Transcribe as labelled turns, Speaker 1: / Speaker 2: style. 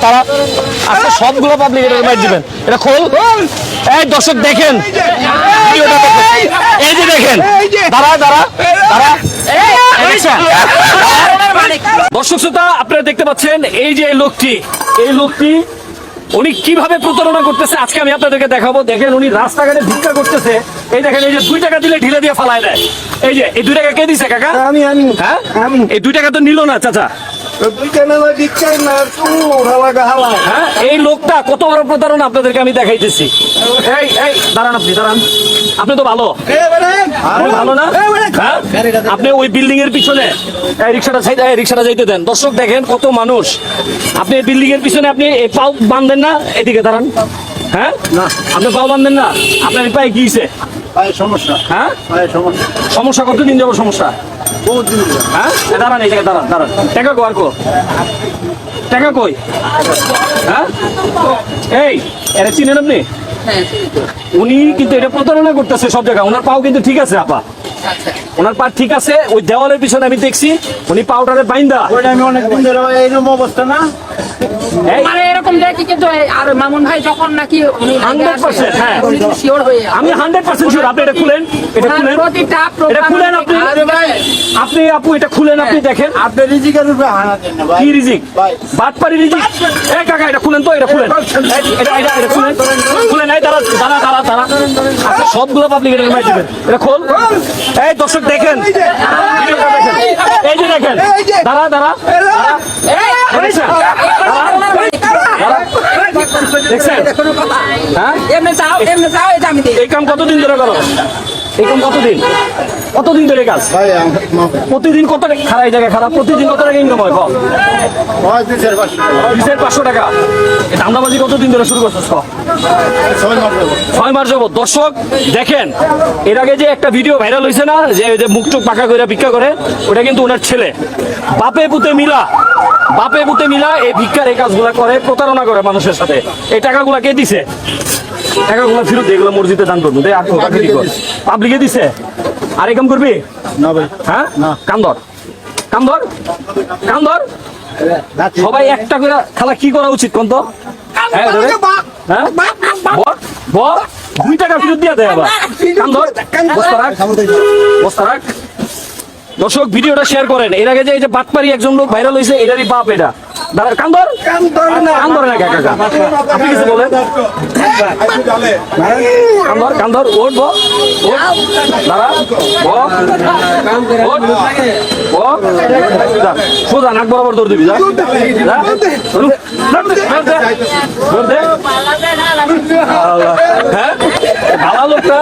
Speaker 1: তারা আজকে সবগুলো পাবলিক এটা মাইট দিবেন। এটা খোল। এই দর্শক দেখেন ভিডিওটা দেখেন, এই যে দেখেন দাঁড়া দাঁড়া দাঁড়া। দর্শক শ্রোতা আপনারা দেখতে পাচ্ছেন এই যে এই লোকটি উনি কিভাবে প্রতারণা করতেছে আজকে আমি আপনাদেরকে দেখাবো। দেখেন উনি রাস্তাঘাটে ভিক্ষা করতেছে। এই দেখেন এই যে 2 টাকা দিলে ঢিলে দিয়ে ফালায় দেয়। এই যে এই 2 টাকা কে দিছে কাকা?
Speaker 2: আমি
Speaker 1: হ্যাঁ এই 2 টাকা তো নিল না চাচা। হ্যাঁ এই লোকটা কত বড় প্রতারণা আপনাদেরকে আমি দেখাইতেছি। এই এই দাঁড়ান, আপনি দাঁড়ান, আপনি তো ভালো, আপনি ভালো না? হ্যাঁ আপনি ওই বিল্ডিং এর পিছনে রিক্সাটা যাইতে দেন। দর্শক দেখেন কত মানুষ। আপনি বিল্ডিং এর পিছনে আপনি পাও বাঁধেন না, এদিকে দাঁড়ান। হ্যাঁ না আপনি পাও বাঁধেন না, আপনার পায়ে কি হয়েছে?
Speaker 2: সমস্যা।
Speaker 1: হ্যাঁ
Speaker 2: সমস্যা।
Speaker 1: সমস্যা কতদিন যাবো সমস্যা?
Speaker 2: বহুত দিন।
Speaker 1: হ্যাঁ দাঁড়ান, এই জায়গায় দাঁড়ান দাঁড়ান। টাকা কো আর কো টাকা কই? হ্যাঁ এই এটা চিনেন আপনি? উনি কিন্তু এটা প্রতারণা করতেছে সব জায়গায়। ওনার পাও কিন্তু ঠিক আছে আপা, ওনার পা ঠিক আছে। ওই দেওয়ালের পিছনে আমি দেখছি উনি পাউডারে বাইন্দা।
Speaker 2: আমি অনেকদিন ধরে এইরকম অবস্থা না
Speaker 3: মানে এরকম দেখি কিন্তু আর মামুন ভাই যখন নাকি
Speaker 1: 100%, হ্যাঁ
Speaker 3: শিওর হয়ে
Speaker 1: আমি 100% শিওর। আপনি এটা খুলেন, এটা খুলেন, এটা খুলেন আপনি। আপনি আপু এটা খুলেন, আপনি দেখেন।
Speaker 2: আপনার রিজিকের উপরে হানা দেন না ভাই।
Speaker 1: কি রিজিক? বাটপারি রিজিক। এই কাকা এটা খুলেন তো, এটা খুলেন, এটা খুলেন, খুলেন। এই দাঁড়া দাঁড়া দাঁড়া দাঁড়া। আচ্ছা সবগুলো পাবলিক এটা মাই দিবেন। এটা খোল। এই দর্শক দেখেন ভিডিওটা দেখেন, এই যে দেখেন দাঁড়া দাঁড়া দাঁড়া। দেখছেন? দেখছেন? হ্যাঁ এই কাম কতদিন ধরে করো? এই কাম কতদিন ধরে কাজ?
Speaker 2: ভাই
Speaker 1: প্রতিদিন কত টাকা খারাপ জায়গায় খারাপ? প্রতিদিন কত টাকা ইনকাম হয়? 500 টাকা। ধান্দাবাজি কতদিন ধরে শুরু করছো? 6 মাস যাবো। দর্শক দেখেন এর আগে যে একটা ভিডিও ভাইরাল হয়েছে না, যে মুখটুক পাকা করে ভিক্ষা করে, ওটা কিন্তু ওনার ছেলে। বাপে পুতে মিলা এই ভিক্ষার এই কাজগুলা করে, প্রতারণা করে মানুষের সাথে। এই টাকাগুলা কে দিছে? টাকাগুলো ফেরত দিয়ে এগুলো মসজিদে দান করবো। পাবলিকে দিছে। আর এই কাম করবি
Speaker 2: না ভাই।
Speaker 1: হ্যাঁ কান্দর কান্দর কান্দর। সবাই একটা করে খালা কি করা উচিত কোন তো? হ্যাঁ 2 টাকা ফেরত দিয়ে দেয় আবার। কান্দর বস্তা রাখ। দর্শক ভিডিওটা শেয়ার করেন। এর আগে যে এই যে বাটপারি একজন লোক ভাইরাল হয়েছে, এটারই বাপ এটা। দাঁড়া কান্দর কান্দর না কাকা, আপনি কিছু বলেন। কান্দর ওঠ দাঁড়া সোজা নাক বরাবর দৌড় দিবি। হ্যাঁ ভালো লোকটা।